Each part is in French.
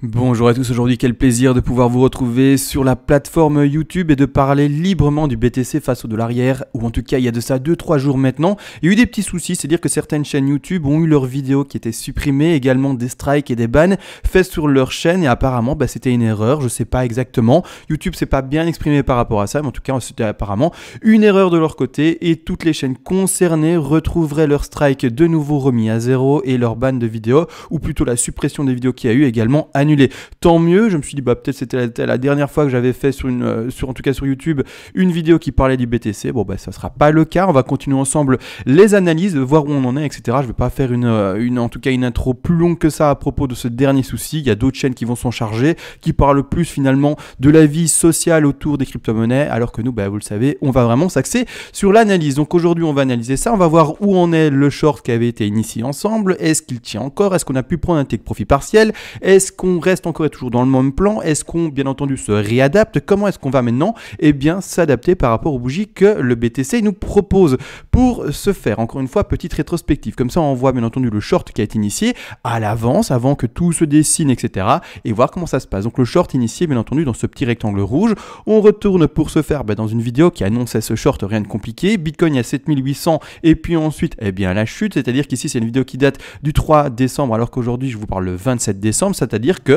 Bonjour à tous, aujourd'hui quel plaisir de pouvoir vous retrouver sur la plateforme YouTube et de parler librement du BTC face au dollar hier, ou en tout cas il y a de ça 2-3 jours maintenant. Il y a eu des petits soucis, c'est-à-dire que certaines chaînes YouTube ont eu leurs vidéos qui étaient supprimées, également des strikes et des bans faits sur leur chaîne et apparemment c'était une erreur, je sais pas exactement. YouTube s'est pas bien exprimé par rapport à ça, mais en tout cas c'était apparemment une erreur de leur côté et toutes les chaînes concernées retrouveraient leur strike de nouveau remis à zéro et leur ban de vidéos, ou plutôt la suppression des vidéos qu'il y a eu également annulée. Tant mieux, je me suis dit peut-être c'était la dernière fois que j'avais fait en tout cas sur YouTube une vidéo qui parlait du BTC. Bon ça sera pas le cas, on va continuer ensemble les analyses, voir où on en est, etc. Je vais pas faire en tout cas une intro plus longue que ça à propos de ce dernier souci. Il y a d'autres chaînes qui vont s'en charger, qui parlent plus finalement de la vie sociale autour des crypto-monnaies, alors que nous, vous le savez, on va vraiment s'axer sur l'analyse. Donc aujourd'hui on va analyser ça, on va voir où en est le short qui avait été initié ensemble, est-ce qu'il tient encore, est-ce qu'on a pu prendre un take profit partiel, est-ce qu'on reste encore et toujours dans le même plan, est-ce qu'on bien entendu se réadapte, comment est-ce qu'on va maintenant s'adapter par rapport aux bougies que le BTC nous propose. Pour ce faire, encore une fois, petite rétrospective, comme ça on voit bien entendu le short qui a été initié à l'avance avant que tout se dessine, etc. et voir comment ça se passe. Donc le short initié bien entendu dans ce petit rectangle rouge, on retourne pour ce faire dans une vidéo qui annonçait ce short, rien de compliqué, Bitcoin à 7800 et puis ensuite la chute, c'est-à-dire qu'ici c'est une vidéo qui date du 3 décembre alors qu'aujourd'hui je vous parle le 27 décembre, c'est-à-dire que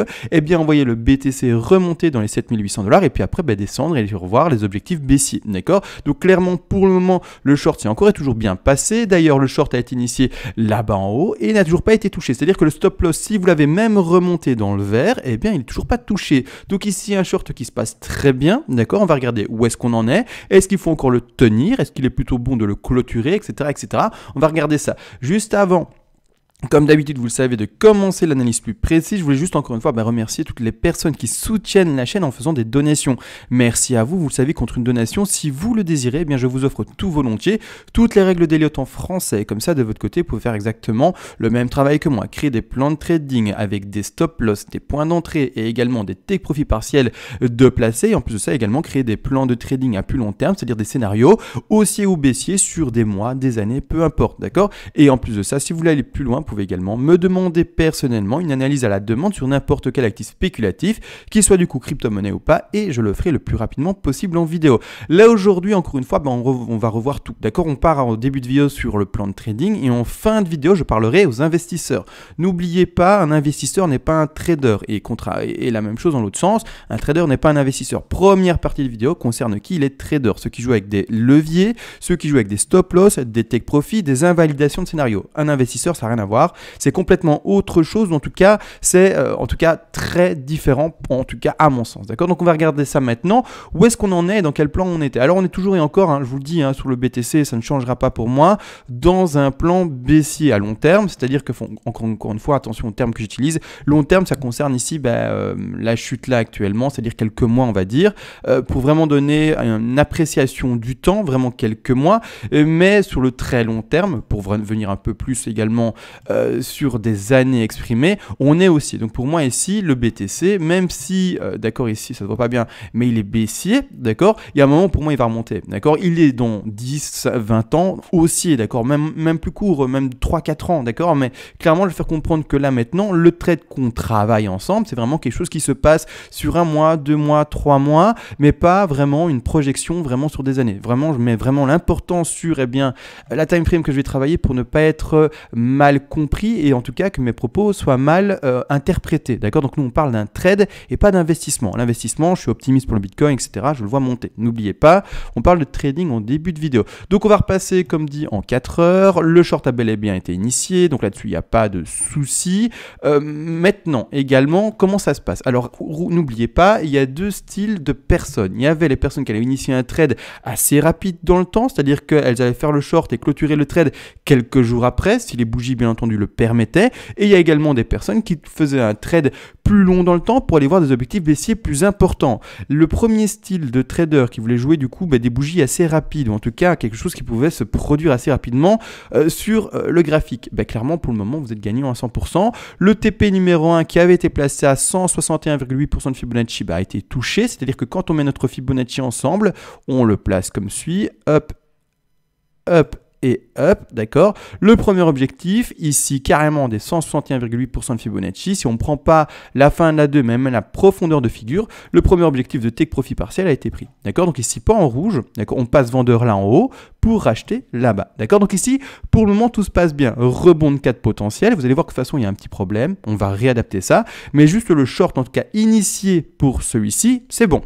on voyait le BTC remonter dans les 7800 $ et puis après descendre et revoir les objectifs baissiers, d'accord? Donc clairement pour le moment le short c'est encore et toujours bien passé. D'ailleurs le short a été initié là-bas en haut et n'a toujours pas été touché, c'est-à-dire que le stop loss, si vous l'avez même remonté dans le vert, il n'est toujours pas touché. Donc ici un short qui se passe très bien, d'accord? On va regarder où est-ce qu'on en est, est-ce qu'il faut encore le tenir, est-ce qu'il est plutôt bon de le clôturer, etc., etc. On va regarder ça. Juste avant, comme d'habitude, vous le savez, de commencer l'analyse plus précise, je voulais juste encore une fois remercier toutes les personnes qui soutiennent la chaîne en faisant des donations. Merci à vous, vous le savez, contre une donation, si vous le désirez, je vous offre tout volontiers, toutes les règles d'Elliott en français, comme ça de votre côté, vous pouvez faire exactement le même travail que moi, créer des plans de trading avec des stop loss, des points d'entrée et également des take profit partiels de placer, et en plus de ça également créer des plans de trading à plus long terme, c'est-à-dire des scénarios haussiers ou baissiers sur des mois, des années, peu importe, d'accord? Et en plus de ça, si vous voulez aller plus loin, vous pouvez également me demander personnellement une analyse à la demande sur n'importe quel actif spéculatif, qu'il soit du coup crypto-monnaie ou pas, et je le ferai le plus rapidement possible en vidéo. Là aujourd'hui, encore une fois, on va revoir tout, d'accord? On part au début de vidéo sur le plan de trading et en fin de vidéo, je parlerai aux investisseurs. N'oubliez pas, un investisseur n'est pas un trader et la même chose dans l'autre sens, un trader n'est pas un investisseur. Première partie de vidéo concerne qui? Les traders, ceux qui jouent avec des leviers, ceux qui jouent avec des stop loss, des take profit, des invalidations de scénarios. Un investisseur, ça n'a rien à voir. C'est complètement autre chose, en tout cas, c'est très différent, en tout cas à mon sens, d'accord? Donc on va regarder ça maintenant, où est-ce qu'on en est, dans quel plan on était. Alors on est toujours et encore, je vous le dis, sur le BTC, ça ne changera pas pour moi, dans un plan baissier à long terme, c'est-à-dire que, encore une fois, attention au terme que j'utilise, long terme, ça concerne ici la chute là actuellement, c'est-à-dire quelques mois, on va dire, pour vraiment donner une appréciation du temps, vraiment quelques mois, mais sur le très long terme, pour venir un peu plus également sur des années exprimées, on est aussi. Donc pour moi ici, le BTC, même si, d'accord, ici ça ne se voit pas bien, mais il est baissier, d'accord, il y a un moment pour moi il va remonter, d'accord, il est dans 10, 20 ans haussier, d'accord, même plus court, même 3-4 ans, d'accord, mais clairement je vais faire comprendre que là maintenant, le trade qu'on travaille ensemble, c'est vraiment quelque chose qui se passe sur 1 mois, 2 mois, 3 mois, mais pas vraiment une projection vraiment sur des années. Vraiment, je mets vraiment l'importance sur la time frame que je vais travailler pour ne pas être mal compris et en tout cas que mes propos soient mal interprétés, d'accord? Donc nous on parle d'un trade et pas d'investissement. L'investissement, je suis optimiste pour le Bitcoin, etc. Je le vois monter. N'oubliez pas, on parle de trading en début de vidéo. Donc on va repasser comme dit en 4 heures. Le short a bel et bien été initié, donc là-dessus il n'y a pas de souci. Maintenant également, comment ça se passe? Alors n'oubliez pas, il y a deux styles de personnes. Il y avait les personnes qui allaient initier un trade assez rapide dans le temps, c'est-à-dire qu'elles allaient faire le short et clôturer le trade quelques jours après, si les bougies bien entendu le permettait, et il y a également des personnes qui faisaient un trade plus long dans le temps pour aller voir des objectifs baissiers plus importants. Le premier style de trader qui voulait jouer du coup des bougies assez rapides, ou en tout cas quelque chose qui pouvait se produire assez rapidement sur le graphique, clairement pour le moment vous êtes gagnant à 100%. Le TP numéro 1 qui avait été placé à 161,8% de Fibonacci a été touché, c'est-à-dire que quand on met notre Fibonacci ensemble, on le place comme suit, up, up et up, d'accord. Le premier objectif, ici carrément des 161,8% de Fibonacci. Si on ne prend pas la fin de la 2, mais même la profondeur de figure, le premier objectif de take profit partiel a été pris, d'accord. Donc ici pas en rouge, d'accord. On passe vendeur là en haut pour racheter là-bas, d'accord. Donc ici, pour le moment, tout se passe bien. Rebond de 4 potentiels. Vous allez voir que de toute façon, il y a un petit problème. On va réadapter ça, mais juste le short, en tout cas initié pour celui-ci, c'est bon.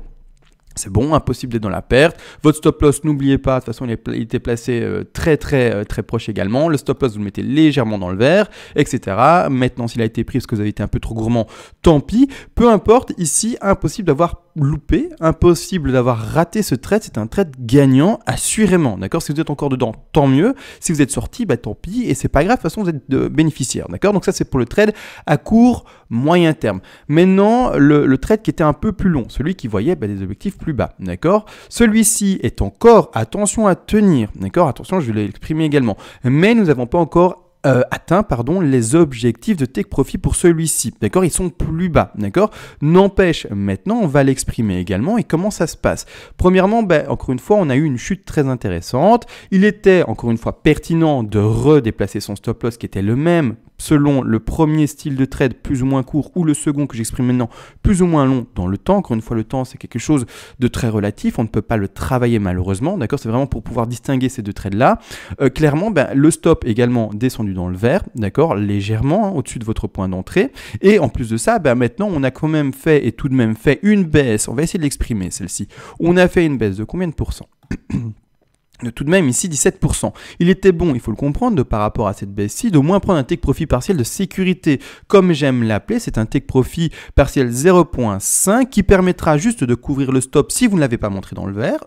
C'est bon, impossible d'être dans la perte. Votre stop loss, n'oubliez pas, de toute façon, il était placé très proche également. Le stop loss, vous le mettez légèrement dans le vert, etc. Maintenant, s'il a été pris parce que vous avez été un peu trop gourmand, tant pis. Peu importe, ici, impossible d'avoir loupé, impossible d'avoir raté ce trade. C'est un trade gagnant, assurément. D'accord. Si vous êtes encore dedans, tant mieux. Si vous êtes sorti, bah, tant pis. Et c'est pas grave, de toute façon, vous êtes bénéficiaire. D'accord. Donc ça, c'est pour le trade à court, moyen terme. Maintenant, le trade qui était un peu plus long, celui qui voyait des objectifs plus bas, d'accord. Celui-ci est encore, attention à tenir, d'accord, attention, je vais l'exprimer également, mais nous n'avons pas encore atteint les objectifs de take profit pour celui-ci, d'accord, ils sont plus bas, d'accord. N'empêche, maintenant on va l'exprimer également. Et comment ça se passe? Premièrement, encore une fois, on a eu une chute très intéressante. Il était encore une fois pertinent de redéplacer son stop loss qui était le même selon le premier style de trade plus ou moins court ou le second que j'exprime maintenant plus ou moins long dans le temps. Encore une fois, le temps, c'est quelque chose de très relatif. On ne peut pas le travailler malheureusement. D'accord, c'est vraiment pour pouvoir distinguer ces deux trades-là. Clairement, le stop également descendu dans le vert, d'accord, légèrement au-dessus de votre point d'entrée. Et en plus de ça, maintenant, on a quand même fait et tout de même fait une baisse. On va essayer de l'exprimer, celle-ci. On a fait une baisse de combien de pourcents? Tout de même ici 17%. Il était bon, il faut le comprendre, par rapport à cette baisse-ci, d'au moins prendre un take profit partiel de sécurité. Comme j'aime l'appeler, c'est un take profit partiel 0.5 qui permettra juste de couvrir le stop si vous ne l'avez pas rentré dans le vert,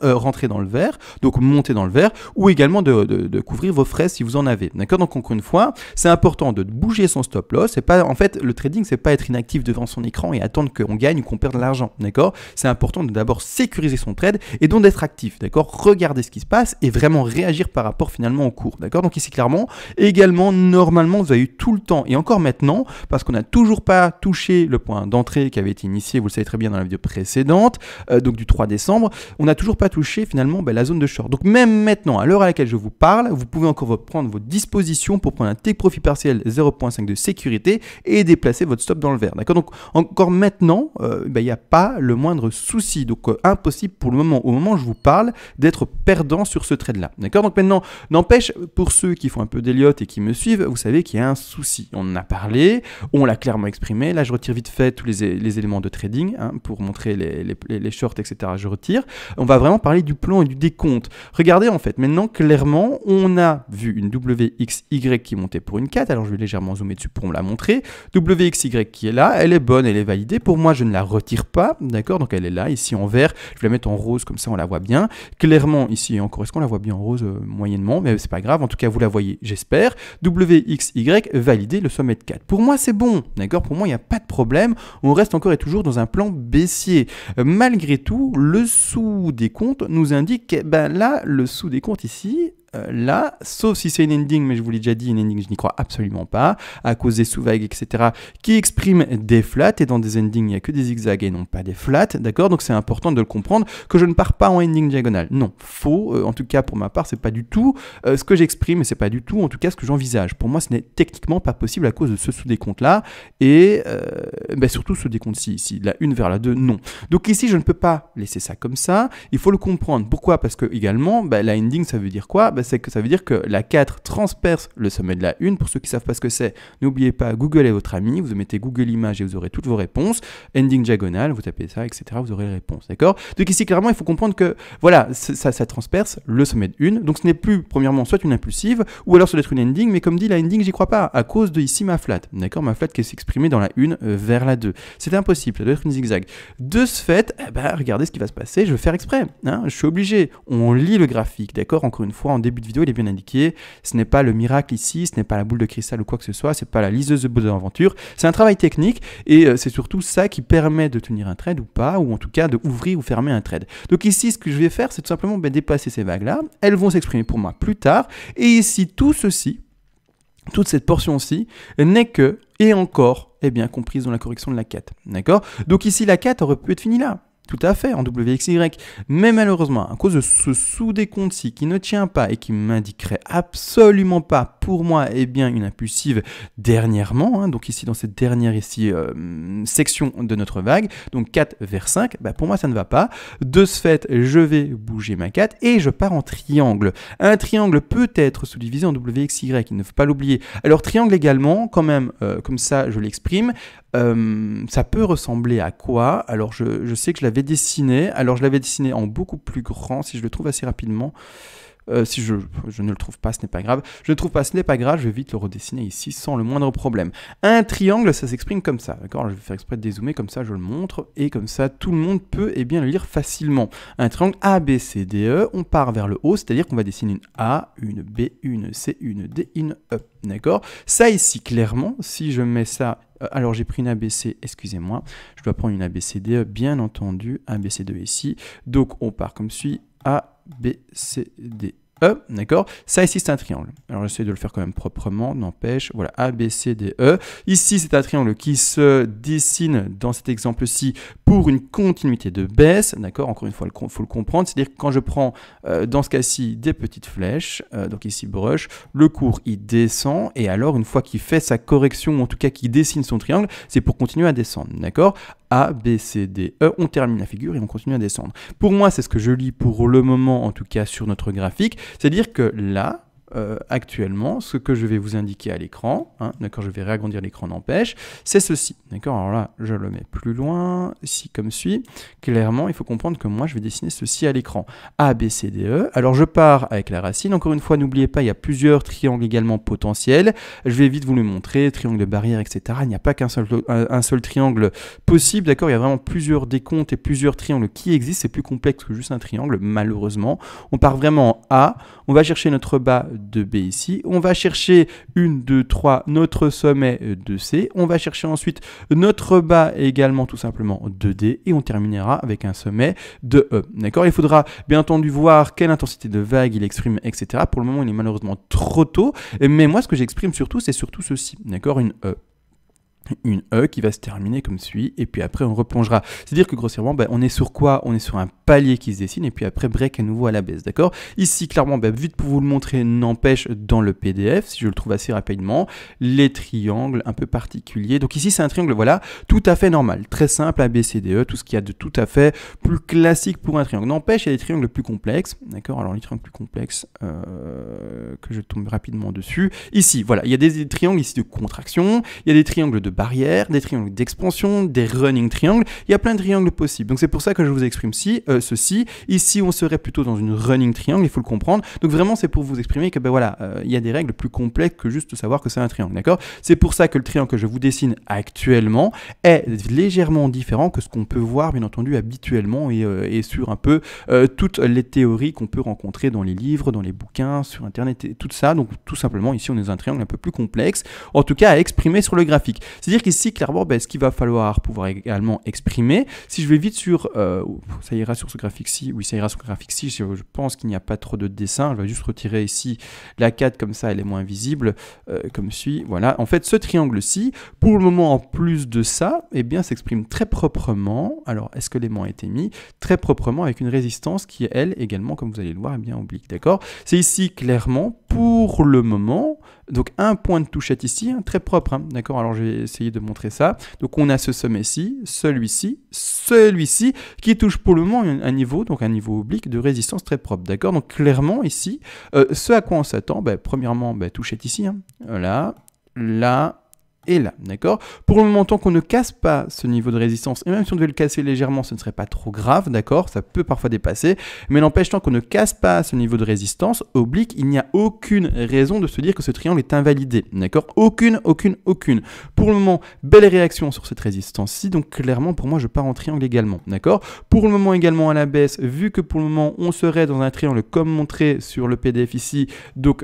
donc monter dans le vert, ou également de couvrir vos frais si vous en avez. D'accord. Donc encore une fois, c'est important de bouger son stop loss. C'est pas, en fait, le trading, c'est pas être inactif devant son écran et attendre qu'on gagne ou qu'on perde de l'argent. D'accord. C'est important de d'abord sécuriser son trade et donc d'être actif. D'accord. Regardez ce qui se passe et vraiment réagir par rapport finalement au cours. D'accord. Donc ici clairement, également normalement vous avez eu tout le temps et encore maintenant, parce qu'on n'a toujours pas touché le point d'entrée qui avait été initié, vous le savez très bien dans la vidéo précédente, donc du 3 décembre, on n'a toujours pas touché finalement la zone de short. Donc même maintenant, à l'heure à laquelle je vous parle, vous pouvez encore prendre vos dispositions pour prendre un take profit partiel 0.5 de sécurité et déplacer votre stop dans le vert. D'accord. Donc encore maintenant, il n'y a pas le moindre souci. Donc impossible pour le moment, au moment où je vous parle, d'être perdant sur ce trade là, d'accord. Donc maintenant, n'empêche, pour ceux qui font un peu d'Elliott et qui me suivent, vous savez qu'il y a un souci. On en a parlé, on l'a clairement exprimé. Là, je retire vite fait tous les éléments de trading pour montrer les shorts, etc. Je retire. On va vraiment parler du plan et du décompte. Regardez, en fait, maintenant, clairement, on a vu une WXY qui montait pour une 4. Alors, je vais légèrement zoomer dessus pour me la montrer. WXY qui est là, elle est bonne, elle est validée. Pour moi, je ne la retire pas, d'accord. Donc, elle est là, ici en vert. Je vais la mettre en rose, comme ça, on la voit bien. Clairement, ici encore, est-ce qu'on la voit bien en rose moyennement, mais c'est pas grave, en tout cas vous la voyez, j'espère. WXY validé, le sommet de 4. Pour moi c'est bon, d'accord, pour moi il n'y a pas de problème, on reste encore et toujours dans un plan baissier. Malgré tout, le sous-décompte nous indique, là, le sous-décompte ici, là, sauf si c'est une ending, mais je vous l'ai déjà dit, une ending, je n'y crois absolument pas, à cause des sous-vagues, etc., qui expriment des flats, et dans des endings, il n'y a que des zigzags et non pas des flats, d'accord. Donc c'est important de le comprendre, que je ne pars pas en ending diagonale. Non, faux, en tout cas pour ma part, c'est pas du tout ce que j'exprime, et c'est pas du tout, en tout cas, ce que j'envisage. Pour moi, ce n'est techniquement pas possible à cause de ce sous-décompte-là, et surtout ce décompte-ci, ici, la 1 vers la 2, non. Donc ici, je ne peux pas laisser ça comme ça, il faut le comprendre. Pourquoi? Parce que, également, la ending, ça veut dire quoi? C'est que ça veut dire que la 4 transperce le sommet de la 1. Pour ceux qui ne savent pas ce que c'est, n'oubliez pas, Google est votre ami. Vous mettez Google Images et vous aurez toutes vos réponses. Ending diagonale, vous tapez ça, etc. Vous aurez les réponses. D'accord. Donc ici, clairement, il faut comprendre que voilà, ça transperce le sommet de 1. Donc ce n'est plus, premièrement, soit une impulsive ou alors ça doit être une ending. Mais comme dit, la ending, j'y crois pas à cause de ici ma flat. D'accord. Ma flat qui s'exprimait dans la 1 vers la 2. C'est impossible. Ça doit être une zigzag. De ce fait, regardez ce qui va se passer. Je vais faire exprès. Je suis obligé. On lit le graphique. D'accord. Encore une fois, en début de vidéo, il est bien indiqué. Ce n'est pas le miracle ici, ce n'est pas la boule de cristal ou quoi que ce soit, c'est pas la liseuse de Bonaventure. C'est un travail technique et c'est surtout ça qui permet de tenir un trade ou pas, ou en tout cas de ouvrir ou fermer un trade. Donc ici, ce que je vais faire, c'est tout simplement dépasser ces vagues-là. Elles vont s'exprimer pour moi plus tard. Et ici, tout ceci, toute cette portion-ci, n'est que, et encore, comprise dans la correction de la 4. D'accord. Donc ici, la 4 aurait pu être finie là. tout à fait, en WXY. Mais malheureusement, à cause de ce sous-décompte-ci qui ne tient pas et qui m'indiquerait absolument pas pour moi une impulsive dernièrement, donc ici dans cette dernière section de notre vague, donc 4 vers 5, pour moi ça ne va pas. De ce fait, je vais bouger ma 4 et je pars en triangle. Un triangle peut être sous-divisé en WXY, il ne faut pas l'oublier. Alors triangle également, quand même, comme ça je l'exprime, ça peut ressembler à quoi? Alors je sais que je l'avais dessiné, en beaucoup plus grand, si je le trouve assez rapidement. Si je ne le trouve pas, ce n'est pas grave. Je ne le trouve pas, ce n'est pas grave, je vais vite le redessiner ici sans le moindre problème. Un triangle, ça s'exprime comme ça, d'accord? Je vais faire exprès de dézoomer, comme ça je le montre, et comme ça tout le monde peut le lire facilement. Un triangle ABCDE, on part vers le haut, c'est-à-dire qu'on va dessiner une A, une B, une C, une D, une E, d'accord? Ça ici, clairement, si je mets ça... Alors j'ai pris une ABC, excusez-moi, je dois prendre une ABCDE, bien entendu, ABCDE ici, donc on part comme suit, A, B, C, D, E, d'accord? Ça ici c'est un triangle. Alors j'essaie de le faire quand même proprement, n'empêche. Voilà, A, B, C, D, E. Ici c'est un triangle qui se dessine dans cet exemple-ci pour une continuité de baisse, d'accord? Encore une fois, il faut le comprendre. C'est-à-dire que quand je prends dans ce cas-ci des petites flèches, donc ici brush, le cours il descend et alors une fois qu'il fait sa correction, ou en tout cas qu'il dessine son triangle, c'est pour continuer à descendre, d'accord? A, B, C, D, E, on termine la figure et on continue à descendre. Pour moi, c'est ce que je lis pour le moment, en tout cas sur notre graphique. C'est-à-dire que là, actuellement, ce que je vais vous indiquer à l'écran, d'accord, je vais réagrandir l'écran n'empêche, c'est ceci, d'accord, alors là, je le mets plus loin, ici comme suit, clairement, il faut comprendre que moi, je vais dessiner ceci à l'écran, A, B, C, D, E, alors je pars avec la racine, encore une fois, n'oubliez pas, il y a plusieurs triangles également potentiels, je vais vite vous le montrer, triangle de barrière, etc., il n'y a pas qu'un seul triangle possible, d'accord, il y a vraiment plusieurs décomptes et plusieurs triangles qui existent, c'est plus complexe que juste un triangle, malheureusement, on part vraiment en A, on va chercher notre bas de B ici, on va chercher 1, 2, 3, notre sommet de C, on va chercher ensuite notre bas également tout simplement de D et on terminera avec un sommet de E, d'accord? Il faudra bien entendu voir quelle intensité de vague il exprime, etc. Pour le moment, il est malheureusement trop tôt, mais moi ce que j'exprime surtout, c'est surtout ceci, d'accord? Une E qui va se terminer comme suit, et puis après on replongera. C'est-à-dire que grossièrement, on est sur quoi? On est sur un palier qui se dessine, et puis après break à nouveau à la baisse, d'accord? Ici, clairement, vite pour vous le montrer, n'empêche dans le PDF, si je le trouve assez rapidement, les triangles un peu particuliers. Donc ici, c'est un triangle, voilà, tout à fait normal, très simple, ABCDE, tout ce qu'il y a de tout à fait plus classique pour un triangle. N'empêche, il y a des triangles plus complexes, d'accord? Alors les triangles plus complexes, que je tombe rapidement dessus. Ici, voilà, il y a des triangles ici de contraction, il y a des triangles de barrière, des triangles d'expansion, des running triangles, il y a plein de triangles possibles. Donc c'est pour ça que je vous exprime ceci. Ici, on serait plutôt dans une running triangle, il faut le comprendre. Donc vraiment, c'est pour vous exprimer que il y a des règles plus complexes que juste savoir que c'est un triangle, d'accord? C'est pour ça que le triangle que je vous dessine actuellement est légèrement différent que ce qu'on peut voir, bien entendu, habituellement et sur un peu toutes les théories qu'on peut rencontrer dans les livres, dans les bouquins, sur Internet et tout ça. Donc tout simplement, ici, on est dans un triangle un peu plus complexe, en tout cas à exprimer sur le graphique. C'est-à-dire qu'ici, clairement, ce qu'il va falloir pouvoir également exprimer, si je vais vite sur... ça ira sur ce graphique-ci, oui, ça ira sur ce graphique-ci, je pense qu'il n'y a pas trop de dessin, je vais juste retirer ici la 4, comme ça, elle est moins visible, comme suit, voilà. En fait, ce triangle-ci, pour le moment, en plus de ça, s'exprime très proprement, alors, est-ce que l'aimant a été mis? Très proprement, avec une résistance qui est, elle, également, comme vous allez le voir, oblique, d'accord? C'est ici, clairement, pour le moment, donc un point de touchette ici, très propre, d'accord? Alors je vais essayer de montrer ça. Donc on a ce sommet-ci, celui-ci, qui touche pour le moment un niveau, donc un niveau oblique de résistance très propre, d'accord? Donc clairement ici, ce à quoi on s'attend, premièrement, touchette ici, là, et là, d'accord? Pour le moment, tant qu'on ne casse pas ce niveau de résistance, et même si on devait le casser légèrement, ce ne serait pas trop grave, d'accord? Ça peut parfois dépasser, mais n'empêche, tant qu'on ne casse pas ce niveau de résistance oblique, il n'y a aucune raison de se dire que ce triangle est invalidé, d'accord? Aucune. Pour le moment, belle réaction sur cette résistance-ci, donc clairement, pour moi, je pars en triangle également, d'accord? Pour le moment, également à la baisse, vu que pour le moment, on serait dans un triangle comme montré sur le PDF ici, donc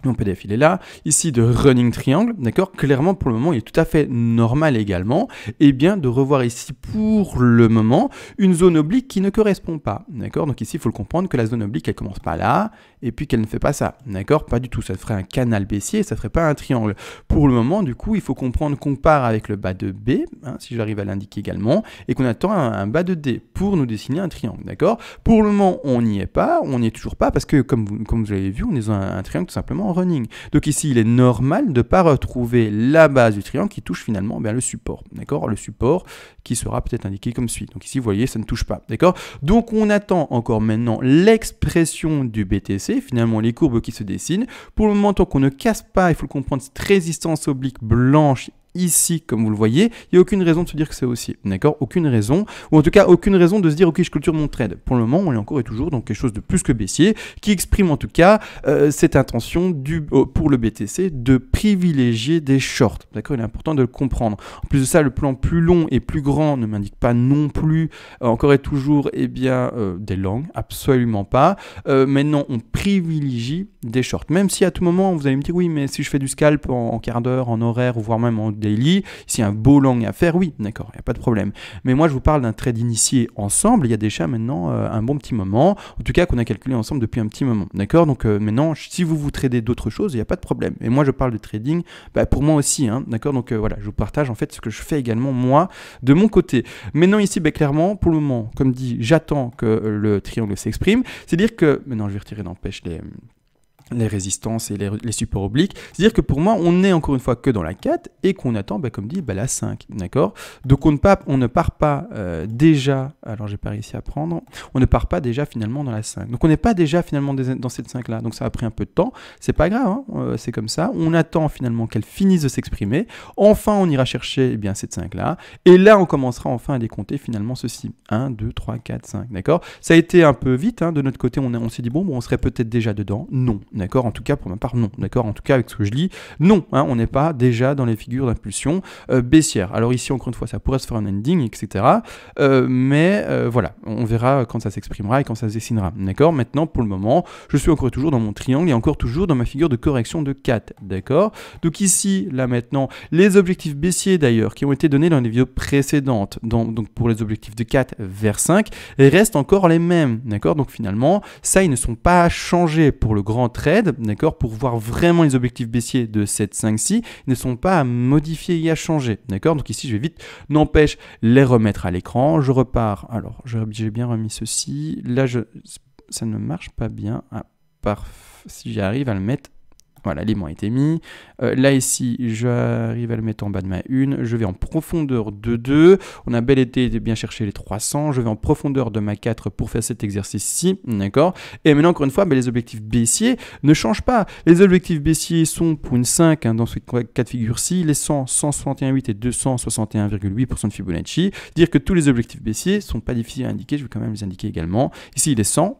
Mon PDF, il est là. Ici, de running triangle, d'accord? Clairement, pour le moment, il est tout à fait normal également. Et bien, de revoir ici, pour le moment, une zone oblique qui ne correspond pas, d'accord? Donc ici, il faut le comprendre que la zone oblique, elle commence pas là, et puis qu'elle ne fait pas ça, d'accord? Pas du tout, ça ferait un canal baissier, ça ferait pas un triangle. Pour le moment, du coup, il faut comprendre qu'on part avec le bas de B, hein, si j'arrive à l'indiquer également, et qu'on attend un bas de D pour nous dessiner un triangle, d'accord? Pour le moment, on n'y est pas, on n'y est toujours pas, parce que, comme vous l'avez vu, on est dans un triangle tout simplement en running. Donc ici, il est normal de ne pas retrouver la base du triangle qui touche finalement le support, d'accord? Le support qui sera peut-être indiqué comme suit. Donc ici, vous voyez, ça ne touche pas, d'accord? Donc on attend encore maintenant l'expression du BTC, finalement les courbes qui se dessinent. Pour le moment, tant qu'on ne casse pas, il faut le comprendre, cette résistance oblique blanche ici, comme vous le voyez, il n'y a aucune raison de se dire que c'est haussier, d'accord? Aucune raison, ou en tout cas aucune raison de se dire ok, je clôture mon trade. Pour le moment, on est encore et toujours dans quelque chose de plus que baissier, qui exprime en tout cas cette intention pour le BTC de privilégier des shorts, d'accord? Il est important de le comprendre. En plus de ça, le plan plus long et plus grand ne m'indique pas non plus encore et toujours des longs, absolument pas. Maintenant, on privilégie des shorts, même si à tout moment vous allez me dire oui, mais si je fais du scalp en quart d'heure, en horaire, ou voire même en daily, s'il y a un beau long à faire, oui, d'accord, il n'y a pas de problème. Mais moi, je vous parle d'un trade initié ensemble, il y a déjà maintenant un bon petit moment, en tout cas qu'on a calculé ensemble depuis un petit moment, d'accord? Donc maintenant, si vous tradez d'autres choses, il n'y a pas de problème. Et moi, je parle de trading, pour moi aussi, hein, d'accord? Donc voilà, je vous partage en fait ce que je fais également, moi, de mon côté. Maintenant ici, clairement, pour le moment, comme dit, j'attends que le triangle s'exprime, c'est-à-dire que, maintenant je vais retirer d'empêche les résistances et les supports obliques. C'est-à-dire que pour moi, on n'est encore une fois que dans la 4 et qu'on attend, comme dit, la 5. D'accord? Donc on ne part pas déjà, alors j'ai pas réussi à prendre, on ne part pas déjà finalement dans la 5. Donc on n'est pas déjà finalement dans cette 5-là. Donc ça a pris un peu de temps. C'est pas grave, hein, c'est comme ça. On attend finalement qu'elle finisse de s'exprimer. Enfin, on ira chercher cette 5-là. Et là, on commencera enfin à décompter finalement ceci. 1, 2, 3, 4, 5. D'accord? Ça a été un peu vite. Hein, de notre côté, on s'est dit, bon, on serait peut-être déjà dedans. Non. D'accord? En tout cas, pour ma part, non. D'accord? En tout cas, avec ce que je lis, non. Hein, on n'est pas déjà dans les figures d'impulsion baissière. Alors ici, encore une fois, ça pourrait se faire un ending, etc. Mais voilà, on verra quand ça s'exprimera et quand ça se dessinera. D'accord? Maintenant, pour le moment, je suis encore toujours dans mon triangle et encore toujours dans ma figure de correction de 4. D'accord? Donc ici, là maintenant, les objectifs baissiers d'ailleurs, qui ont été donnés dans les vidéos précédentes, donc pour les objectifs de 4 vers 5, restent encore les mêmes. D'accord? Donc finalement, ça, ils ne sont pas changés pour le grand trade. D'accord, pour voir vraiment les objectifs baissiers de cette 5-ci, ne sont pas à modifier et à changer. D'accord, donc ici je vais vite, n'empêche, les remettre à l'écran. Je repars. Alors, j'ai bien remis ceci. Là, ça ne marche pas bien. Ah, si j'arrive à le mettre. Voilà, l'élément a été mis. Là, ici, j'arrive à le mettre en bas de ma 1. Je vais en profondeur de 2. On a bel été bien chercher les 300. Je vais en profondeur de ma 4 pour faire cet exercice-ci. D'accord? Et maintenant, encore une fois, les objectifs baissiers ne changent pas. Les objectifs baissiers sont pour une 5 dans ce cas de figure-ci. Les 100, 161,8 et 261,8% de Fibonacci. Dire que tous les objectifs baissiers ne sont pas difficiles à indiquer. Je vais quand même les indiquer également. Ici, il est 100.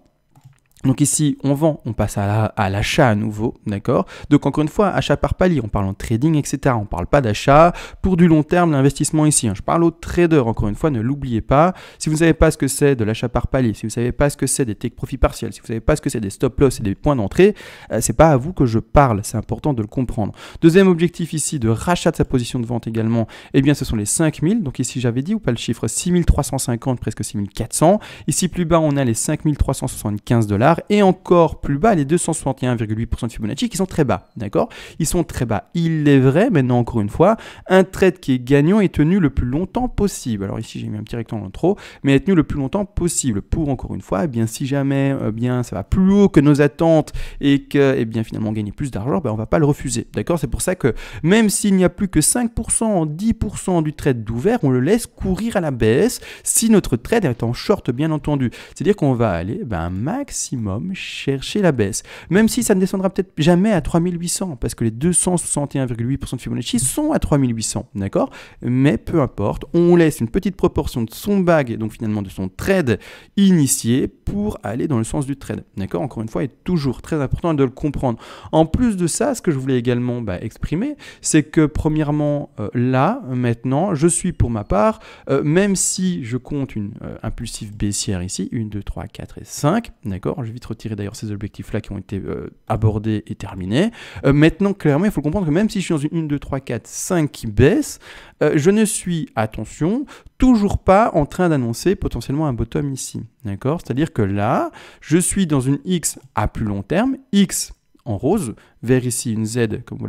Donc ici, on vend, on passe à l'achat à nouveau, d'accord? Donc encore une fois, achat par palier, on parle en trading, etc. On ne parle pas d'achat pour du long terme, l'investissement ici. Hein. Je parle aux traders, encore une fois, ne l'oubliez pas. Si vous ne savez pas ce que c'est de l'achat par palier, si vous ne savez pas ce que c'est des take profit partiels, si vous ne savez pas ce que c'est des stop loss et des points d'entrée, c'est pas à vous que je parle, c'est important de le comprendre. Deuxième objectif ici, de rachat de sa position de vente également, eh bien ce sont les 5000. Donc ici, j'avais dit ou pas le chiffre 6350, presque 6400. Ici, plus bas, on a les 5375 $. Et encore plus bas, les 261,8% de Fibonacci qui sont très bas, d'accord? Ils sont très bas. Il est vrai, maintenant encore une fois, un trade qui est gagnant est tenu le plus longtemps possible. Alors ici, j'ai mis un petit rectangle en trop, mais est tenu le plus longtemps possible pour, encore une fois, si jamais ça va plus haut que nos attentes et que finalement on gagne plus d'argent, on ne va pas le refuser, d'accord? C'est pour ça que même s'il n'y a plus que 5%, 10% du trade d'ouvert, on le laisse courir à la baisse si notre trade est en short, bien entendu. C'est-à-dire qu'on va aller un maximum chercher la baisse, même si ça ne descendra peut-être jamais à 3800, parce que les 261,8% de Fibonacci sont à 3800, d'accord? Mais peu importe, on laisse une petite proportion de son bag, donc finalement de son trade initié, pour aller dans le sens du trade, d'accord? Encore une fois, il est toujours très important de le comprendre. En plus de ça, ce que je voulais également exprimer, c'est que premièrement, là, maintenant, je suis pour ma part, même si je compte une impulsive baissière ici, 1, 2, 3, 4 et 5, d'accord? je vais vite retirer d'ailleurs ces objectifs-là qui ont été abordés et terminés. Maintenant, clairement, il faut comprendre que même si je suis dans une 1, 2, 3, 4, 5 qui baisse, je ne suis, attention, toujours pas en train d'annoncer potentiellement un bottom ici. D'accord? C'est-à-dire que là, je suis dans une X à plus long terme, X en rose, vers ici une Z comme vous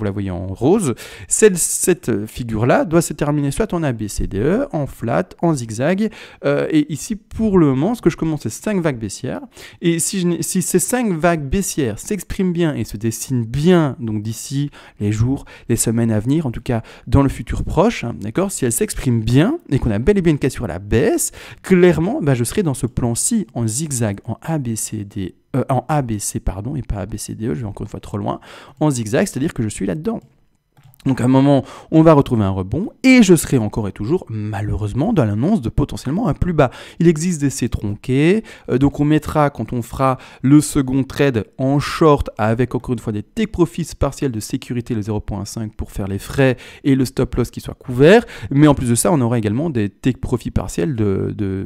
la voyez en rose. Cette figure-là doit se terminer soit en ABCDE, en flat, en zigzag. Et ici, pour le moment, ce que je commence, c'est 5 vagues baissières. Et si ces 5 vagues baissières s'expriment bien et se dessinent bien, donc d'ici les jours, les semaines à venir, en tout cas dans le futur proche, hein, d'accord, si elles s'expriment bien et qu'on a bel et bien une cassure à la baisse, clairement, je serai dans ce plan-ci en zigzag, en ABCD. En ABC, pardon, et pas ABCDE, je vais encore une fois trop loin, en zigzag, c'est-à-dire que je suis là-dedans. Donc à un moment, on va retrouver un rebond et je serai encore et toujours, malheureusement, dans l'annonce de potentiellement un plus bas. Il existe des C tronqués, donc on mettra, quand on fera le second trade en short avec encore une fois des take profits partiels de sécurité, le 0.5 pour faire les frais et le stop loss qui soit couvert. Mais en plus de ça, on aura également des take profits partiels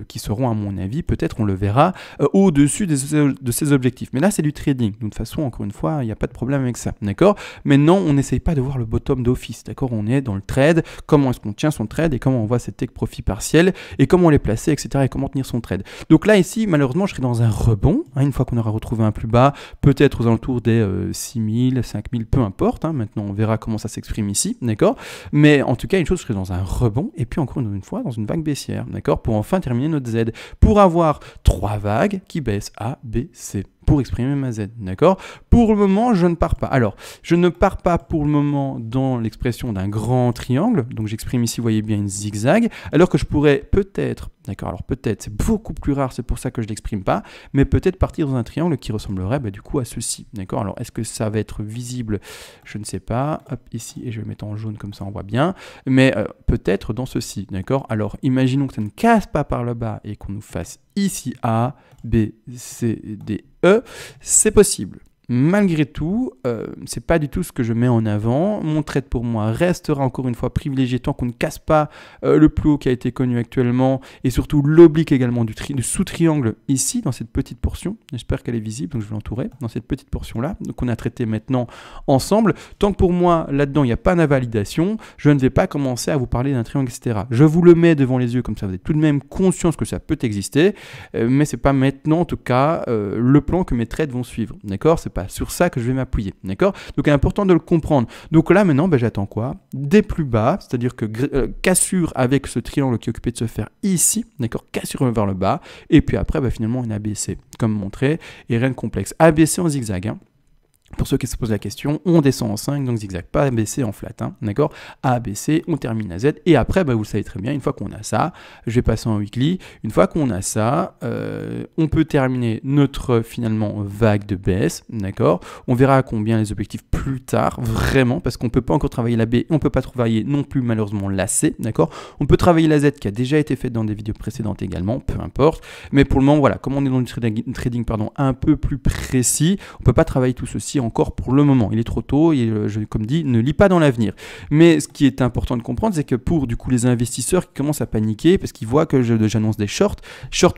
qui seront, à mon avis, peut-être on le verra, au-dessus de ces objectifs. Mais là, c'est du trading. Donc, de toute façon, encore une fois, il n'y a pas de problème avec ça. D'accord? Maintenant, on n'essaye pas de voir le bottom d'office, d'accord? On est dans le trade, comment est-ce qu'on tient son trade et comment on voit ses take profits partiels et comment les placer, etc. et comment tenir son trade. Donc là, ici, malheureusement, je serai dans un rebond, hein, une fois qu'on aura retrouvé un plus bas, peut-être aux alentours des 6000, 5000, peu importe, hein, maintenant on verra comment ça s'exprime ici, d'accord? Mais en tout cas, une chose, je serai dans un rebond et puis encore une fois, dans une vague baissière, d'accord? Pour enfin terminer notre Z, pour avoir 3 vagues qui baissent A, B, C. Pour exprimer ma Z, d'accord? Pour le moment, je ne pars pas. Alors, je ne pars pas pour le moment dans l'expression d'un grand triangle, donc j'exprime ici, vous voyez bien, une zigzag, alors que je pourrais peut-être, d'accord, alors peut-être, c'est beaucoup plus rare, c'est pour ça que je ne l'exprime pas, mais peut-être partir dans un triangle qui ressemblerait du coup à ceci, d'accord? Alors, est-ce que ça va être visible? Je ne sais pas, hop, ici, et je vais le mettre en jaune, comme ça on voit bien, mais peut-être dans ceci, d'accord? Alors, imaginons que ça ne casse pas par le bas et qu'on nous fasse ici A, B, C, D, E, c'est possible. Malgré tout, c'est pas du tout ce que je mets en avant. Mon trade pour moi restera encore une fois privilégié tant qu'on ne casse pas le plus haut qui a été connu actuellement et surtout l'oblique également du sous-triangle ici dans cette petite portion. J'espère qu'elle est visible, donc je vais l'entourer dans cette petite portion-là. Donc on a traité maintenant ensemble. Tant que pour moi là-dedans il n'y a pas d'invalidation, je ne vais pas commencer à vous parler d'un triangle, etc. Je vous le mets devant les yeux comme ça, vous avez tout de même conscience que ça peut exister, mais c'est pas maintenant en tout cas le plan que mes trades vont suivre. D'accord? C'est pas sur ça que je vais m'appuyer, d'accord? Donc c'est important de le comprendre. Donc là maintenant, j'attends quoi? Des plus bas, c'est-à-dire que cassure avec ce triangle qui est occupé de se faire ici, d'accord? Cassure vers le bas, et puis après finalement une ABC, comme montré, et rien de complexe. ABC en zigzag, hein. Pour ceux qui se posent la question, on descend en 5, donc zigzag, pas ABC en flat, hein, d'accord? ABC, on termine à Z, et après, vous le savez très bien, une fois qu'on a ça, je vais passer en weekly, une fois qu'on a ça, on peut terminer notre, finalement, vague de baisse, d'accord? On verra à combien les objectifs plus tard, vraiment, parce qu'on ne peut pas encore travailler la B, on ne peut pas travailler non plus, malheureusement, la C, d'accord? On peut travailler la Z, qui a déjà été faite dans des vidéos précédentes également, peu importe, mais pour le moment, voilà, comme on est dans du trading un peu plus précis, on ne peut pas travailler tout ceci encore pour le moment. Il est trop tôt et comme dit, ne lis pas dans l'avenir. Mais ce qui est important de comprendre, c'est que pour du coup les investisseurs qui commencent à paniquer parce qu'ils voient que j'annonce des shorts,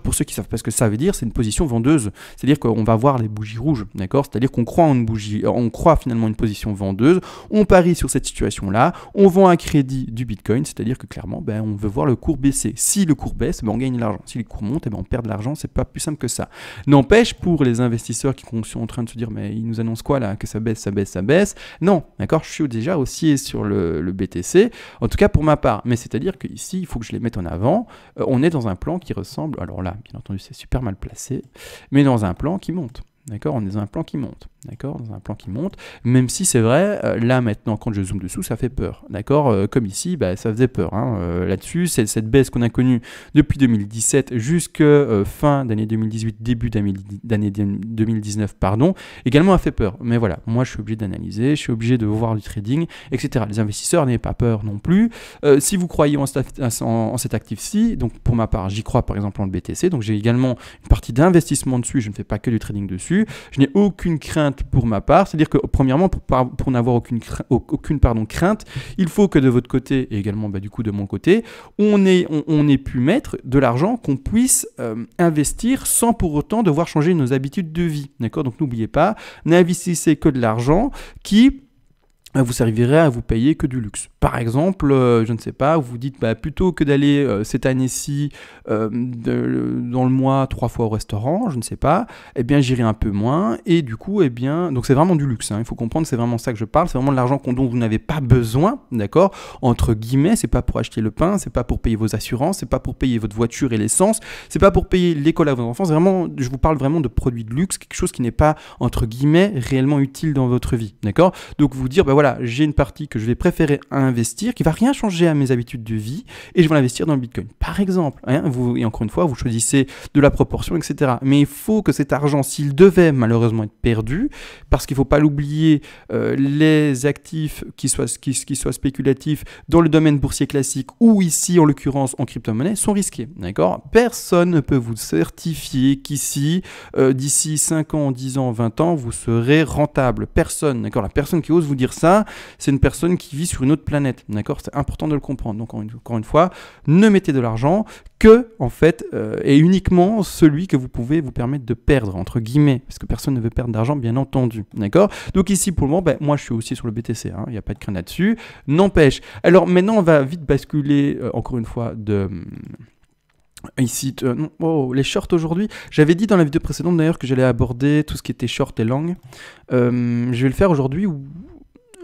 pour ceux qui savent pas ce que ça veut dire, c'est une position vendeuse. C'est-à-dire qu'on va voir les bougies rouges, d'accord? C'est-à-dire qu'on croit en une bougie, on croit finalement une position vendeuse, on parie sur cette situation-là, on vend un crédit du Bitcoin, c'est-à-dire que clairement, on veut voir le cours baisser. Si le cours baisse, on gagne de l'argent. Si le cours monte, on perd de l'argent. C'est pas plus simple que ça. N'empêche, pour les investisseurs qui sont en train de se dire, mais ils nous annoncent quoi là, que ça baisse, ça baisse, ça baisse. Non, d'accord, je suis déjà aussi sur le BTC, en tout cas pour ma part. Mais c'est-à-dire qu'ici, il faut que je les mette en avant. On est dans un plan qui ressemble, alors là, bien entendu, c'est super mal placé, mais dans un plan qui monte. D'accord, on est dans un plan qui monte. D'accord, dans un plan qui monte, même si c'est vrai, là maintenant quand je zoome dessous ça fait peur, d'accord, comme ici ça faisait peur, hein. Là-dessus c'est cette baisse qu'on a connue depuis 2017 jusqu'à fin d'année 2018, début d'année 2019 pardon, également a fait peur, mais voilà, moi je suis obligé d'analyser, je suis obligé de voir du trading, etc. Les investisseurs n'aient pas peur non plus, si vous croyez en cet actif-ci, donc pour ma part j'y crois par exemple en le BTC, donc j'ai également une partie d'investissement dessus, je ne fais pas que du trading dessus, je n'ai aucune crainte crainte pour ma part, c'est-à-dire que premièrement, pour n'avoir aucune crainte, il faut que de votre côté, et également du coup de mon côté, on ait pu mettre de l'argent qu'on puisse investir sans pour autant devoir changer nos habitudes de vie. D'accord? Donc n'oubliez pas, n'investissez que de l'argent qui vous servirait à vous payer que du luxe. Par exemple, je ne sais pas, vous vous dites plutôt que d'aller cette année-ci dans le mois 3 fois au restaurant, je ne sais pas, eh bien j'irai un peu moins et du coup, donc c'est vraiment du luxe, hein, il faut comprendre, c'est vraiment ça que je parle, c'est vraiment de l'argent dont vous n'avez pas besoin, d'accord, entre guillemets, c'est pas pour acheter le pain, c'est pas pour payer vos assurances, c'est pas pour payer votre voiture et l'essence, c'est pas pour payer l'école à vos enfants, c'est vraiment, je vous parle vraiment de produits de luxe, quelque chose qui n'est pas, entre guillemets, réellement utile dans votre vie, d'accord? Donc vous dire, voilà, j'ai une partie que je vais préférer investir, qui va rien changer à mes habitudes de vie, et je vais l'investir dans le Bitcoin. Par exemple, hein, et encore une fois, vous choisissez de la proportion, etc. Mais il faut que cet argent, s'il devait malheureusement être perdu, parce qu'il ne faut pas l'oublier, les actifs qui soient spéculatifs dans le domaine boursier classique, ou ici, en l'occurrence, en crypto-monnaie, sont risqués. D'accord? Personne ne peut vous certifier qu'ici, d'ici 5 ans, 10 ans, 20 ans, vous serez rentable. Personne. D'accord? La personne qui ose vous dire ça, c'est une personne qui vit sur une autre planète, d'accord? C'est important de le comprendre. Donc encore une fois, ne mettez de l'argent que, en fait, et uniquement celui que vous pouvez vous permettre de perdre, entre guillemets, parce que personne ne veut perdre d'argent, bien entendu, d'accord? Donc ici, pour le moment, moi je suis aussi sur le BTC, il n'y a pas de crainte là-dessus, n'empêche. Alors maintenant, on va vite basculer, encore une fois, ici, les shorts aujourd'hui. J'avais dit dans la vidéo précédente d'ailleurs que j'allais aborder tout ce qui était short et long. Je vais le faire aujourd'hui ou...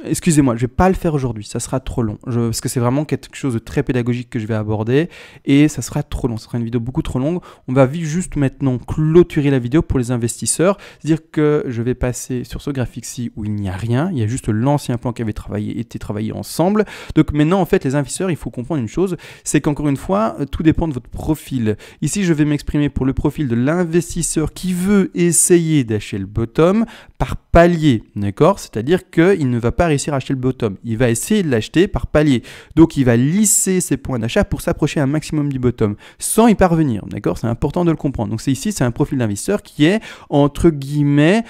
Excusez-moi, je ne vais pas le faire aujourd'hui, ça sera trop long, parce que c'est vraiment quelque chose de très pédagogique que je vais aborder, et ça sera trop long, ça sera une vidéo beaucoup trop longue. On va juste maintenant clôturer la vidéo pour les investisseurs, c'est-à-dire que je vais passer sur ce graphique-ci où il n'y a rien, il y a juste l'ancien plan qui avait été travaillé ensemble. Donc maintenant, en fait, les investisseurs, il faut comprendre une chose, c'est qu'encore une fois, tout dépend de votre profil. Ici, je vais m'exprimer pour le profil de l'investisseur qui veut essayer d'acheter le bottom par palier, d'accord? C'est-à-dire qu'il ne va pas réussir à acheter le bottom. Il va essayer de l'acheter par palier. Donc, il va lisser ses points d'achat pour s'approcher un maximum du bottom sans y parvenir. D'accord? C'est important de le comprendre. Donc, c'est un profil d'investisseur qui est, entre guillemets,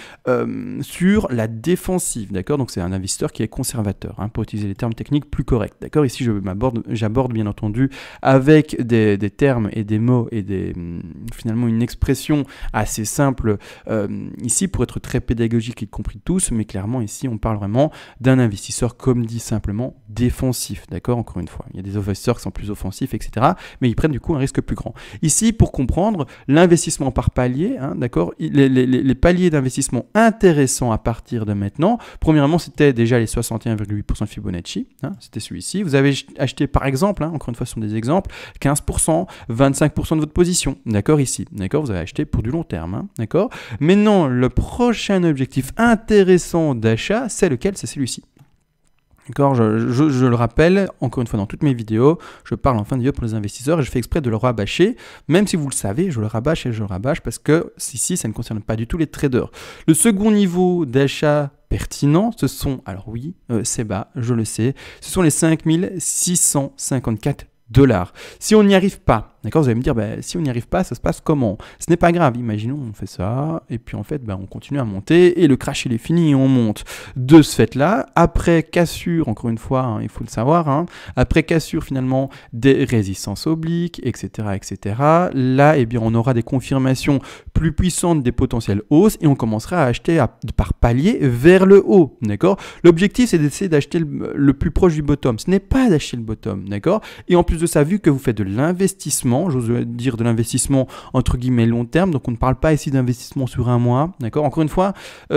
sur la défensive. D'accord? Donc, c'est un investisseur qui est conservateur, pour utiliser les termes techniques plus corrects. D'accord? Ici, j'aborde bien entendu avec des termes et des mots et finalement une expression assez simple ici pour être très pédagogique et compris de tous. Mais clairement, ici, on parle vraiment d'un investisseur, comme dit simplement, défensif, d'accord? Encore une fois, il y a des investisseurs qui sont plus offensifs, etc., mais ils prennent du coup un risque plus grand. Ici, pour comprendre, l'investissement par palier, d'accord, les paliers d'investissement intéressants à partir de maintenant, premièrement, c'était déjà les 61,8% Fibonacci, c'était celui-ci. Vous avez acheté, par exemple, encore une fois, ce sont des exemples, 15%, 25% de votre position, d'accord, ici, d'accord, vous avez acheté pour du long terme, d'accord. Maintenant, le prochain objectif intéressant d'achat, c'est lequel? C'est celui-ci. D'accord, je le rappelle, encore une fois dans toutes mes vidéos, je parle en fin de vidéo pour les investisseurs et je fais exprès de le rabâcher, même si vous le savez, je le rabâche et je le rabâche parce que ici, ça ne concerne pas du tout les traders. Le second niveau d'achat pertinent, ce sont, alors oui, c'est bas, je le sais, ce sont les 5654 $. Si on n'y arrive pas, d'accord, vous allez me dire, si on n'y arrive pas, ça se passe comment? Ce n'est pas grave, imaginons, on fait ça, et puis en fait, on continue à monter, et le crash, il est fini, et on monte. De ce fait-là, après cassure, encore une fois, il faut le savoir, après cassure finalement des résistances obliques, etc., etc., là, on aura des confirmations plus puissantes des potentielles hausses, et on commencera à acheter par palier vers le haut, d'accord? L'objectif, c'est d'essayer d'acheter le plus proche du bottom, ce n'est pas d'acheter le bottom, d'accord? Et en plus de ça, vu que vous faites de l'investissement, j'ose dire de l'investissement entre guillemets long terme, donc on ne parle pas ici d'investissement sur un mois, d'accord? Encore une fois,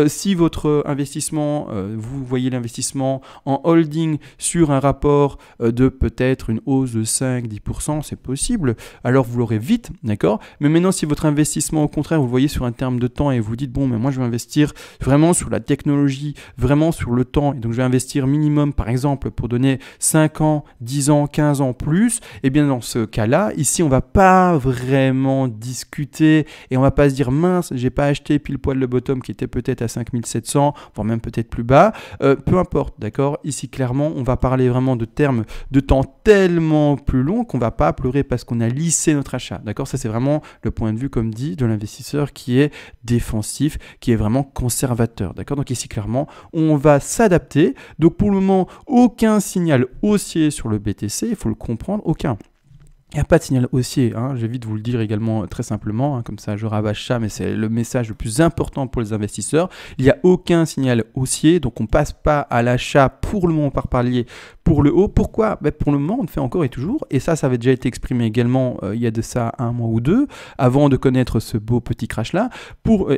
si votre investissement, vous voyez l'investissement en holding sur un rapport de peut-être une hausse de 5-10%, c'est possible, alors vous l'aurez vite, d'accord? Mais maintenant, si votre investissement, au contraire, vous le voyez sur un terme de temps et vous dites, bon, mais moi je vais investir vraiment sur la technologie, vraiment sur le temps, et donc je vais investir minimum, par exemple, pour donner 5 ans, 10 ans, 15 ans plus, et bien dans ce cas-là, ici ici, on va pas vraiment discuter et on va pas se dire mince, j'ai pas acheté pile poil le bottom qui était peut-être à 5700, voire même peut-être plus bas. Peu importe, d'accord. Ici, clairement, on va parler vraiment de termes de temps tellement plus longs qu'on va pas pleurer parce qu'on a lissé notre achat, d'accord. Ça, c'est vraiment le point de vue, comme dit, de l'investisseur qui est défensif, qui est vraiment conservateur, d'accord. Donc ici, clairement, on va s'adapter. Donc pour le moment, aucun signal haussier sur le BTC, il faut le comprendre, aucun. Il n'y a pas de signal haussier, hein. Je vais vite vous le dire également très simplement, hein, comme ça je rabâche ça, mais c'est le message le plus important pour les investisseurs. Il n'y a aucun signal haussier, donc on ne passe pas à l'achat pour le moment par palier pour le haut. Pourquoi? Pour le moment, on le fait encore et toujours, et ça avait déjà été exprimé également il y a de ça un mois ou deux, avant de connaître ce beau petit crash-là.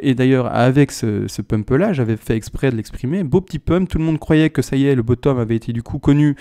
Et d'ailleurs, avec ce pump-là, j'avais fait exprès de l'exprimer, beau petit pump, tout le monde croyait que ça y est, le bottom avait été du coup connu,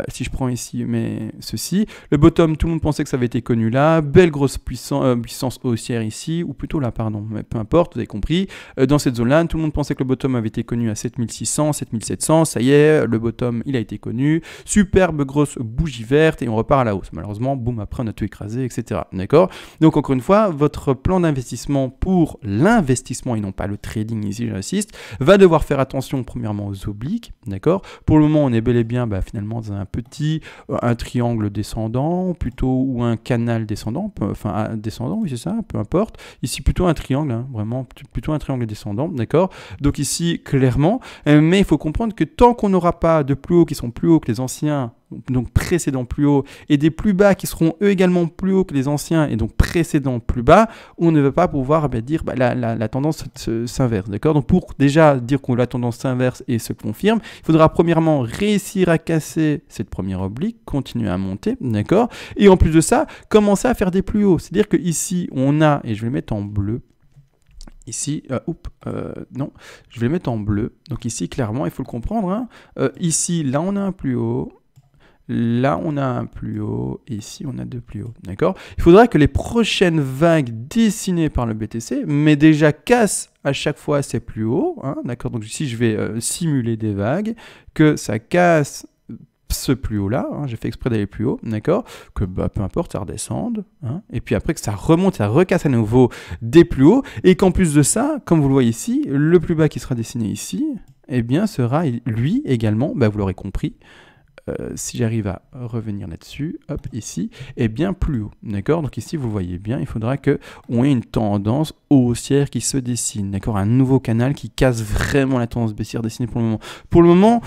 si je prends ici, mais ceci, le bottom, tout le monde pensait que ça avait été connu là, belle grosse puissance haussière ici, ou plutôt là, pardon, mais peu importe, vous avez compris, dans cette zone-là, tout le monde pensait que le bottom avait été connu à 7600, 7700, ça y est, le bottom, il a été connu, superbe grosse bougie verte, et on repart à la hausse. Malheureusement, boum, après on a tout écrasé, etc. D'accord? Donc encore une fois, votre plan d'investissement pour l'investissement, et non pas le trading ici, j'insiste, va devoir faire attention premièrement aux obliques, d'accord? Pour le moment, on est bel et bien finalement dans un triangle descendant, plutôt, ou un canal descendant, enfin descendant, oui c'est ça, peu importe. Ici plutôt un triangle, hein, vraiment plutôt un triangle descendant, d'accord. Donc ici clairement, mais il faut comprendre que tant qu'on n'aura pas de plus hauts qui sont plus hauts que les anciens, donc précédents plus hauts, et des plus bas qui seront eux également plus hauts que les anciens et donc précédents plus bas, on ne va pas pouvoir dire la tendance s'inverse, d'accord. Donc pour déjà dire que la tendance s'inverse et se confirme, il faudra premièrement réussir à casser cette première oblique, continuer à monter, d'accord, et en plus de ça, commencer à faire des plus hauts. C'est-à-dire que ici on a, et je vais le mettre en bleu, ici, non, je vais le mettre en bleu, donc ici clairement il faut le comprendre, hein. Ici, là on a un plus haut, là, on a un plus haut, et ici, on a deux plus hauts, d'accord? Il faudra que les prochaines vagues dessinées par le BTC, mais déjà cassent à chaque fois ces plus hauts, hein, d'accord? Donc ici, je vais simuler des vagues, que ça casse ce plus haut là, hein, j'ai fait exprès d'aller plus haut, d'accord, que peu importe, ça redescende, hein, et puis après que ça remonte, ça recasse à nouveau des plus hauts, et qu'en plus de ça, comme vous le voyez ici, le plus bas qui sera dessiné ici, eh bien sera lui également, vous l'aurez compris, si j'arrive à revenir là-dessus, hop, ici, et bien plus haut, d'accord. Donc ici, vous le voyez bien, il faudra qu'on ait une tendance haussière qui se dessine, d'accord, un nouveau canal qui casse vraiment la tendance baissière dessinée pour le moment. Pour le moment,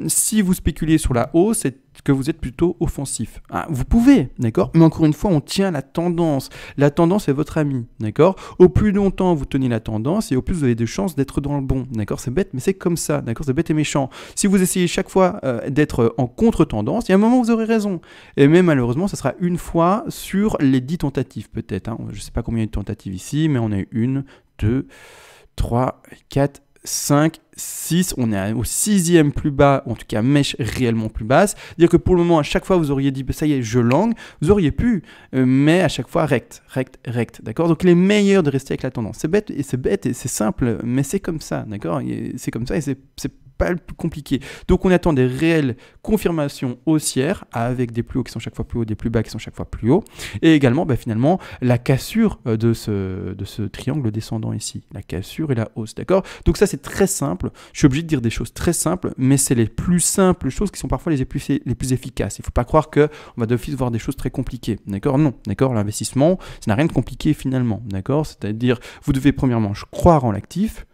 si vous spéculez sur la hausse, c'est que vous êtes plutôt offensif. Ah, vous pouvez, d'accord, mais encore une fois, on tient la tendance. La tendance est votre ami, d'accord. Au plus longtemps vous tenez la tendance, et au plus vous avez de chances d'être dans le bon, d'accord. C'est bête, mais c'est comme ça, d'accord. C'est bête et méchant. Si vous essayez chaque fois d'être en contre-tendance, il y a un moment où vous aurez raison. Et mais malheureusement, ça sera une fois sur les 10 tentatives, peut-être, hein. Je ne sais pas combien il y a de tentatives ici, mais on a eu 1, 2, 3, 4, 5, 6, on est au 6e plus bas, en tout cas mèche réellement plus basse. C'est-à-dire que pour le moment, à chaque fois vous auriez dit ça y est, je langue, vous auriez pu, mais à chaque fois recte, d'accord. Donc il est meilleur de rester avec la tendance. C'est bête et c'est simple, mais c'est comme ça, d'accord. C'est comme ça et c'est pas le plus compliqué. Donc on attend des réelles confirmations haussières avec des plus hauts qui sont chaque fois plus hauts, des plus bas qui sont chaque fois plus hauts, et également finalement la cassure de ce triangle descendant ici, la cassure et la hausse, d'accord. Donc ça c'est très simple, je suis obligé de dire des choses très simples, mais c'est les plus simples choses qui sont parfois les plus efficaces. Il ne faut pas croire qu'on va d'office voir des choses très compliquées, d'accord. Non, d'accord, l'investissement, ça n'a rien de compliqué finalement, d'accord. C'est-à-dire, vous devez premièrement croire en l'actif,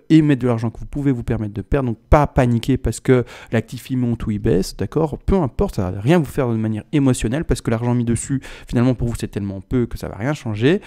et mettre de l'argent que vous pouvez vous permettre de perdre, donc pas paniquer parce que l'actif il monte ou il baisse, d'accord, peu importe, ça va rien vous faire de manière émotionnelle parce que l'argent mis dessus, finalement pour vous c'est tellement peu que ça va rien changer.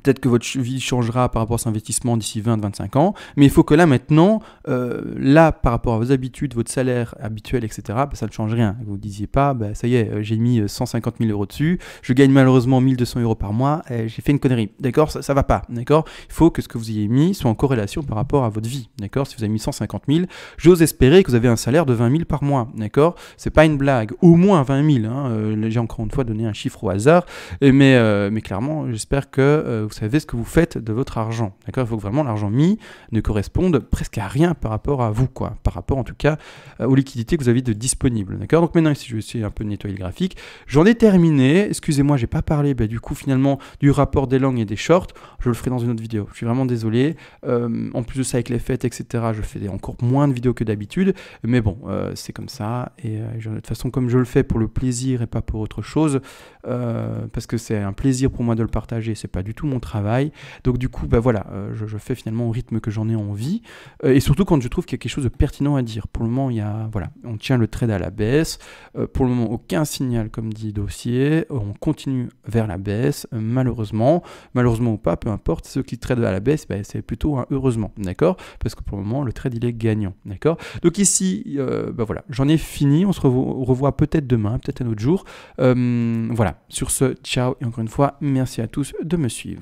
Peut-être que votre vie changera par rapport à cet investissement d'ici 20-25 ans, mais il faut que là, maintenant, là, par rapport à vos habitudes, votre salaire habituel, etc., ça ne change rien. Vous ne disiez pas, ça y est, j'ai mis 150 000 euros dessus, je gagne malheureusement 1200 euros par mois, j'ai fait une connerie, d'accord, ça ne va pas, d'accord. Il faut que ce que vous ayez mis soit en corrélation par rapport à votre vie, d'accord. Si vous avez mis 150 000, j'ose espérer que vous avez un salaire de 20 000 par mois, d'accord. C'est pas une blague, au moins 20 000, hein. J'ai encore une fois donné un chiffre au hasard, mais clairement, j'espère que vous savez ce que vous faites de votre argent. D'accord, il faut que vraiment l'argent mis ne corresponde presque à rien par rapport à vous, quoi. Par rapport en tout cas aux liquidités que vous avez de disponibles. D'accord, donc maintenant ici je vais essayer un peu de nettoyer le graphique. J'en ai terminé. Excusez-moi, j'ai pas parlé du coup finalement du rapport des longs et des shorts. Je le ferai dans une autre vidéo. Je suis vraiment désolé. En plus de ça, avec les fêtes, etc., je fais encore moins de vidéos que d'habitude. Mais bon, c'est comme ça. Et de toute façon, comme je le fais pour le plaisir et pas pour autre chose, parce que c'est un plaisir pour moi de le partager, c'est pas du tout mon travail. Donc du coup, voilà, je fais finalement au rythme que j'en ai envie. Et surtout quand je trouve qu'il y a quelque chose de pertinent à dire. Pour le moment, voilà, on tient le trade à la baisse. Pour le moment, aucun signal, comme dit Dossier. On continue vers la baisse, malheureusement ou pas, peu importe. Ceux qui tradent à la baisse, c'est plutôt un heureusement, d'accord, parce que pour le moment, le trade il est gagnant, d'accord. Donc ici, voilà, j'en ai fini. On se revoit peut-être demain, peut-être un autre jour. Voilà, sur ce, ciao et encore une fois, merci à tous de me suivre.